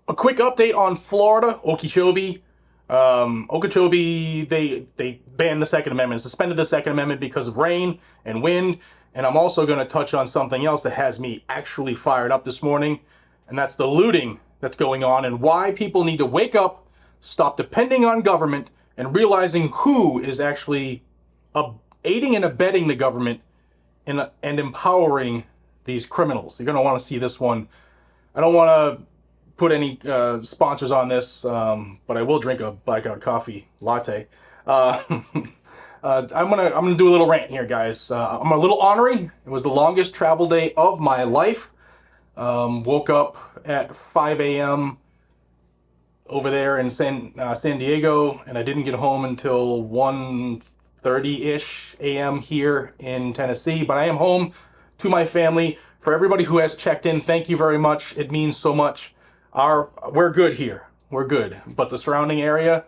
A quick update on Florida, Okeechobee. Okeechobee, they banned the Second Amendment, suspended the Second Amendment because of rain and wind. And I'm also going to touch on something else that has me actually fired up this morning, and that's the looting that's going on and why people need to wake up, stop depending on government, and realizing who is actually aiding and abetting the government and empowering these criminals. You're going to want to see this one. I don't want to put any sponsors on this, but I will drink a blackout coffee latte. I'm gonna do a little rant here, guys. I'm a little ornery. It was the longest travel day of my life. Woke up at 5 a.m. over there in San Diego, and I didn't get home until 1:30-ish a.m. here in Tennessee. But I am home to my family. For everybody who has checked in, thank you very much. It means so much. We're good here. We're good. But the surrounding area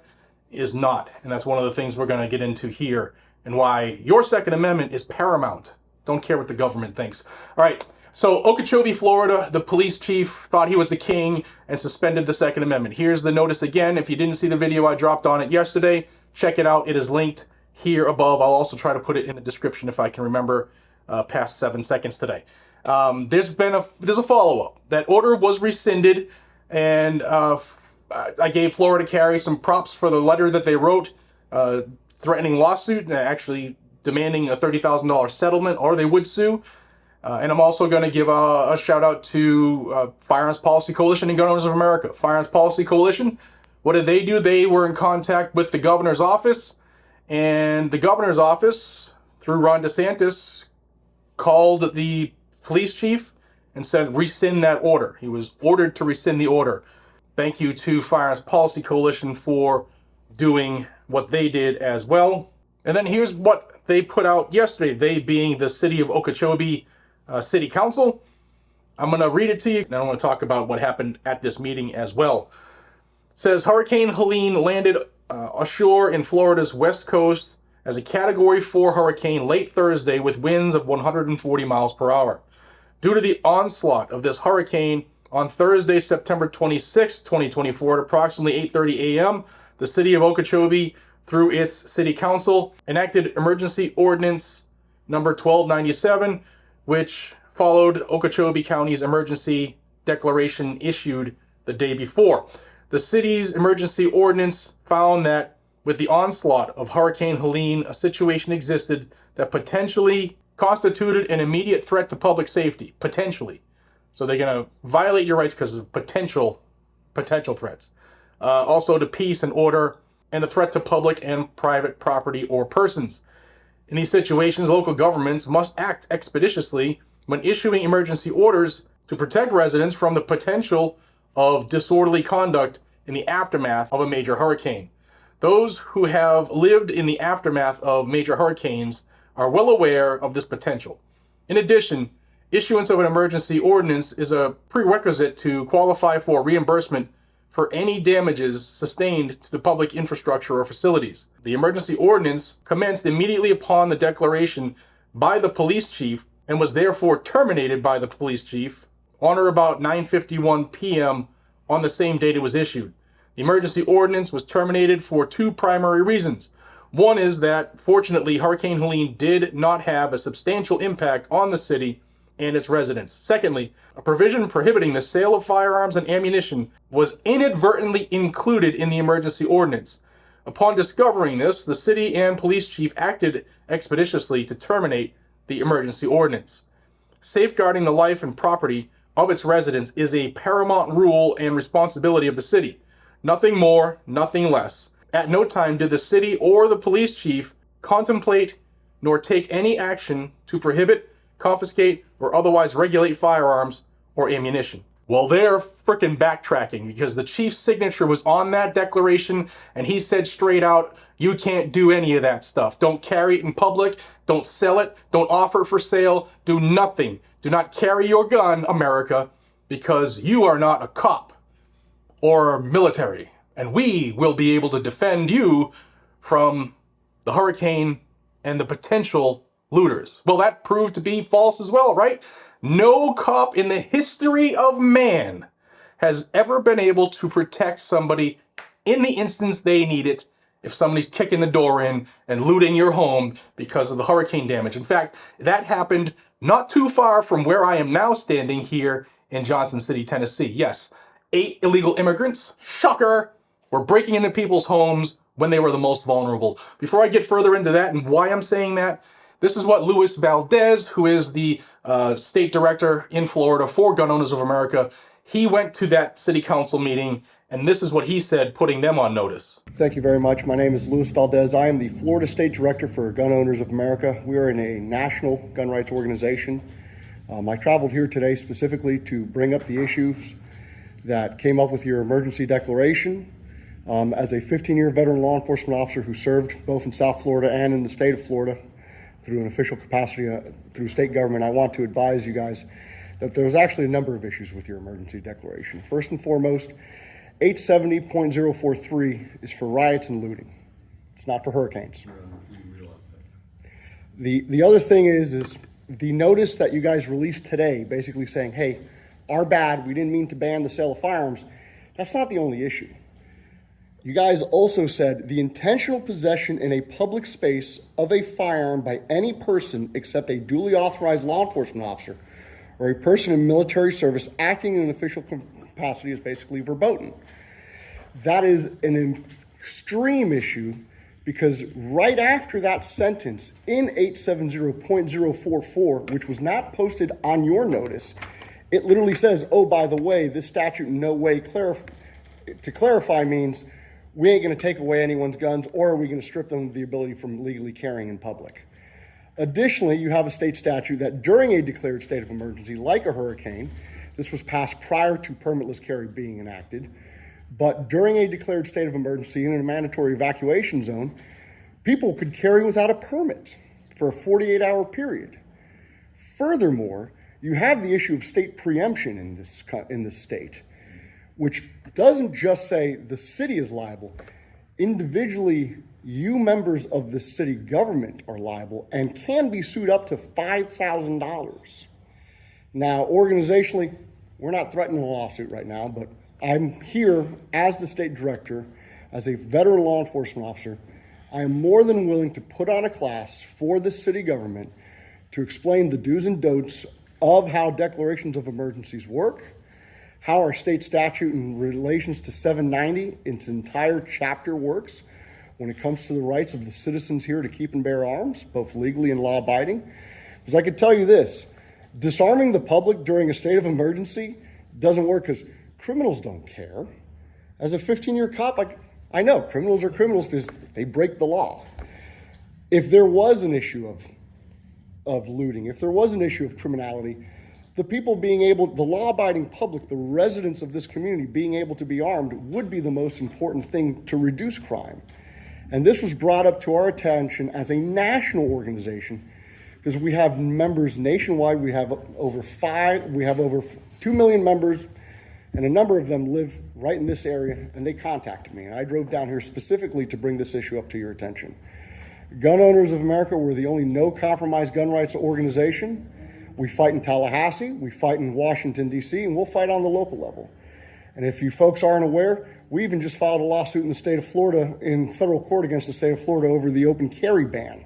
is not. And that's one of the things we're going to get into here and why your Second Amendment is paramount. Don't care what the government thinks. All right. So Okeechobee, Florida, the police chief thought he was the king and suspended the Second Amendment. Here's the notice again. If you didn't see the video I dropped on it yesterday, check it out. It is linked here above. I'll also try to put it in the description if I can remember past 7 seconds today. There's a follow-up. That order was rescinded, and I gave Florida Carry some props for the letter that they wrote, threatening lawsuit and actually demanding a $30,000 settlement, or they would sue. And I'm also going to give a shout out to Firearms Policy Coalition and Gun Owners of America. Firearms Policy Coalition, what did they do? They were in contact with the governor's office, and the governor's office, through Ron DeSantis, called the police chief and said rescind that order. He was ordered to rescind the order. Thank you to Firearms Policy Coalition for doing what they did as well. And then here's what they put out yesterday, they being the city of Okeechobee City Council. I'm going to read it to you, and I want to talk about what happened at this meeting as well. It says, Hurricane Helene landed ashore in Florida's west coast as a Category 4 hurricane late Thursday with winds of 140 miles per hour. Due to the onslaught of this hurricane, on Thursday, September 26, 2024, at approximately 8:30 a.m., the city of Okeechobee, through its city council, enacted emergency ordinance number 1297, which followed Okeechobee County's emergency declaration issued the day before. The city's emergency ordinance found that with the onslaught of Hurricane Helene, a situation existed that potentially constituted an immediate threat to public safety. Potentially. So they're going to violate your rights because of potential threats. Also to peace and order, and a threat to public and private property or persons. In these situations, local governments must act expeditiously when issuing emergency orders to protect residents from the potential of disorderly conduct in the aftermath of a major hurricane. Those who have lived in the aftermath of major hurricanes are well aware of this potential. In addition, issuance of an emergency ordinance is a prerequisite to qualify for reimbursement for any damages sustained to the public infrastructure or facilities. The emergency ordinance commenced immediately upon the declaration by the police chief and was therefore terminated by the police chief on or about 9:51 p.m. on the same date it was issued. The emergency ordinance was terminated for two primary reasons. One is that, fortunately, Hurricane Helene did not have a substantial impact on the city and its residents. Secondly, a provision prohibiting the sale of firearms and ammunition was inadvertently included in the emergency ordinance. Upon discovering this, the city and police chief acted expeditiously to terminate the emergency ordinance. Safeguarding the life and property of its residents is a paramount rule and responsibility of the city. Nothing more, nothing less. At no time did the city or the police chief contemplate nor take any action to prohibit, confiscate, or otherwise regulate firearms or ammunition. Well, they're frickin' backtracking because the chief's signature was on that declaration, and he said straight out, you can't do any of that stuff. Don't carry it in public, don't sell it, don't offer it for sale, do nothing. Do not carry your gun, America, because you are not a cop or military, and we will be able to defend you from the hurricane and the potential looters. Well, that proved to be false as well, right? No cop in the history of man has ever been able to protect somebody in the instance they need it if somebody's kicking the door in and looting your home because of the hurricane damage. In fact, that happened not too far from where I am now standing here in Johnson City, Tennessee. Yes, 8 illegal immigrants, shocker, were breaking into people's homes when they were the most vulnerable. Before I get further into that and why I'm saying that, this is what Luis Valdez, who is the state director in Florida for Gun Owners of America, he went to that city council meeting, and this is what he said, putting them on notice. Thank you very much. My name is Luis Valdez. I am the Florida State Director for Gun Owners of America. We are in a national gun rights organization. I traveled here today specifically to bring up the issues that came up with your emergency declaration. As a 15-year veteran law enforcement officer who served both in South Florida and in the state of Florida through an official capacity through state government, I want to advise you guys that there's actually a number of issues with your emergency declaration. First and foremost, 870.043 is for riots and looting. It's not for hurricanes. The other thing is the notice that you guys released today, basically saying, hey, our bad, we didn't mean to ban the sale of firearms. That's not the only issue. You guys also said the intentional possession in a public space of a firearm by any person except a duly authorized law enforcement officer or a person in military service acting in an official capacity is basically verboten. That is an extreme issue because right after that sentence in 870.044, which was not posted on your notice, it literally says, oh, by the way, this statute in no way to clarify means we ain't going to take away anyone's guns, or are we going to strip them of the ability from legally carrying in public. Additionally, you have a state statute that during a declared state of emergency, like a hurricane, this was passed prior to permitless carry being enacted, but during a declared state of emergency in a mandatory evacuation zone, people could carry without a permit for a 48-hour period. Furthermore, you have the issue of state preemption in this state, which doesn't just say the city is liable. Individually, you members of the city government are liable and can be sued up to $5,000. Now, organizationally, we're not threatening a lawsuit right now, but I'm here as the state director, as a veteran law enforcement officer. I am more than willing to put on a class for the city government to explain the do's and don'ts of how declarations of emergencies work, how our state statute in relations to 790, its entire chapter works when it comes to the rights of the citizens here to keep and bear arms, both legally and law-abiding. Because I could tell you this, disarming the public during a state of emergency doesn't work because criminals don't care. As a 15-year cop, I know criminals are criminals because they break the law. If there was an issue of looting, if there was an issue of criminality, the people being able, the law-abiding public, the residents of this community being able to be armed would be the most important thing to reduce crime. And this was brought up to our attention as a national organization because we have members nationwide. We have over 2 million members, and a number of them live right in this area, and they contacted me. And I drove down here specifically to bring this issue up to your attention. Gun Owners of America, we're the only no-compromise gun rights organization. We fight in Tallahassee, we fight in Washington, D.C., and we'll fight on the local level. And if you folks aren't aware, we even just filed a lawsuit in the state of Florida, in federal court against the state of Florida over the open carry ban.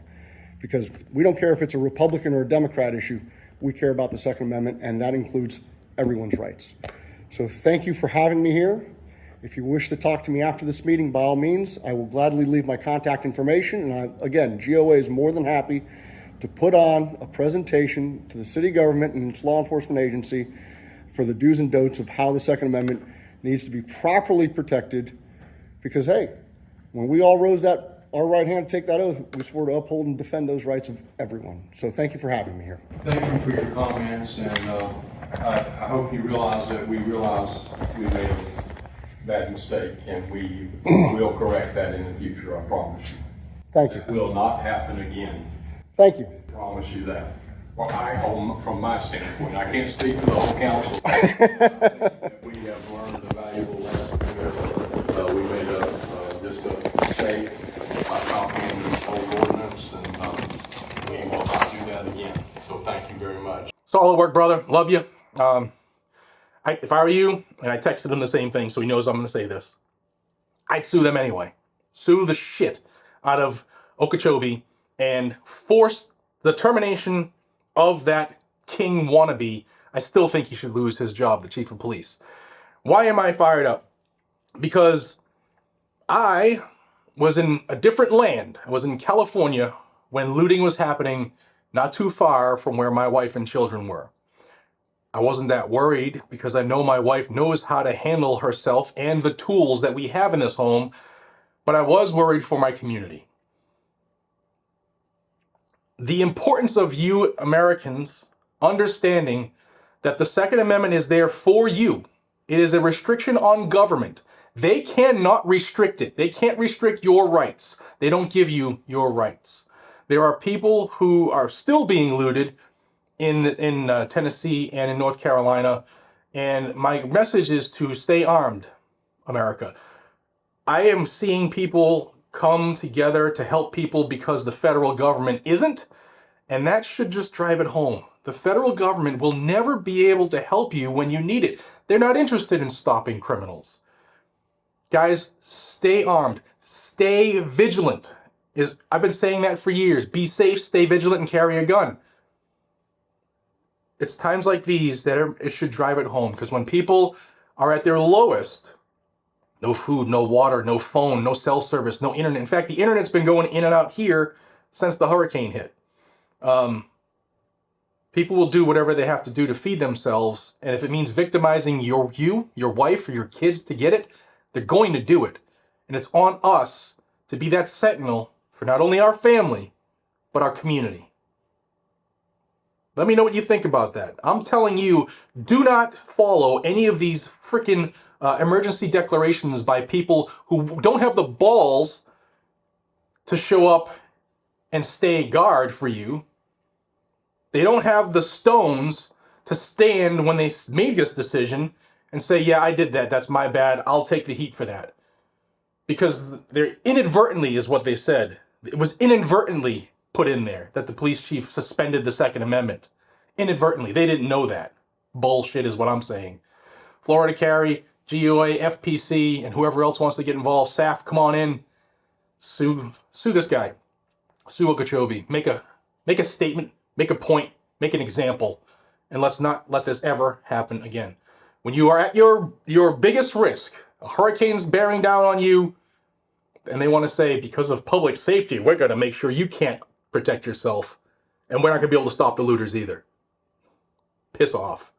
Because we don't care if it's a Republican or a Democrat issue, we care about the Second Amendment, and that includes everyone's rights. So thank you for having me here. If you wish to talk to me after this meeting, by all means, I will gladly leave my contact information. And again, GOA is more than happy to put on a presentation to the city government and its law enforcement agency for the do's and don'ts of how the Second Amendment needs to be properly protected. Because, hey, when we all rose our right hand to take that oath, we swore to uphold and defend those rights of everyone. So thank you for having me here. Thank you for your comments, and I hope you realize that we realize we made a bad mistake, and we will correct that in the future, I promise you. Thank you. It will not happen again. Thank you. I promise you that. Well, from my standpoint, I can't speak for the whole council. I think that we have learned a valuable lesson here. We made just a mistake by copying the old ordinance, and we will not do that again. So thank you very much. Solid work, brother. Love you. If I were you, and I texted him the same thing, so he knows I'm going to say this, I'd sue them anyway. Sue the shit out of Okeechobee and force the termination of that king wannabe. I still think he should lose his job, the chief of police. Why am I fired up? Because I was in a different land. I was in California when looting was happening not too far from where my wife and children were. I wasn't that worried because I know my wife knows how to handle herself and the tools that we have in this home, but I was worried for my community. The importance of you Americans understanding that the Second Amendment is there for you. It is a restriction on government. They cannot restrict it. They can't restrict your rights. They don't give you your rights. There are people who are still being looted in Tennessee and in North Carolina, and my message is to stay armed, America. I am seeing people come together to help people because the federal government isn't, and that should just drive it home. The federal government will never be able to help you when you need it. They're not interested in stopping criminals. Guys, stay armed. Stay vigilant. I've been saying that for years. Be safe, stay vigilant, and carry a gun. It's times like these that it should drive it home, because when people are at their lowest, no food, no water, no phone, no cell service, no internet. In fact, the internet's been going in and out here since the hurricane hit. People will do whatever they have to do to feed themselves, and if it means victimizing your wife, or your kids to get it, they're going to do it. And it's on us to be that sentinel for not only our family, but our community. Let me know what you think about that. I'm telling you, do not follow any of these freaking emergency declarations by people who don't have the balls to show up and stay guard for you. They don't have the stones to stand when they made this decision and say, yeah, I did that. That's my bad. I'll take the heat for that. Because they're inadvertently is what they said. It was inadvertently put in there that the police chief suspended the Second Amendment. Inadvertently. They didn't know that. Bullshit is what I'm saying. Florida Carry, GOA, FPC, and whoever else wants to get involved, SAF, come on in. Sue this guy. Sue Okeechobee. Make a statement, make a point, make an example, and let's not let this ever happen again. When you are at your biggest risk, a hurricane's bearing down on you, and they want to say, because of public safety, we're going to make sure you can't protect yourself, and we're not going to be able to stop the looters either. Piss off.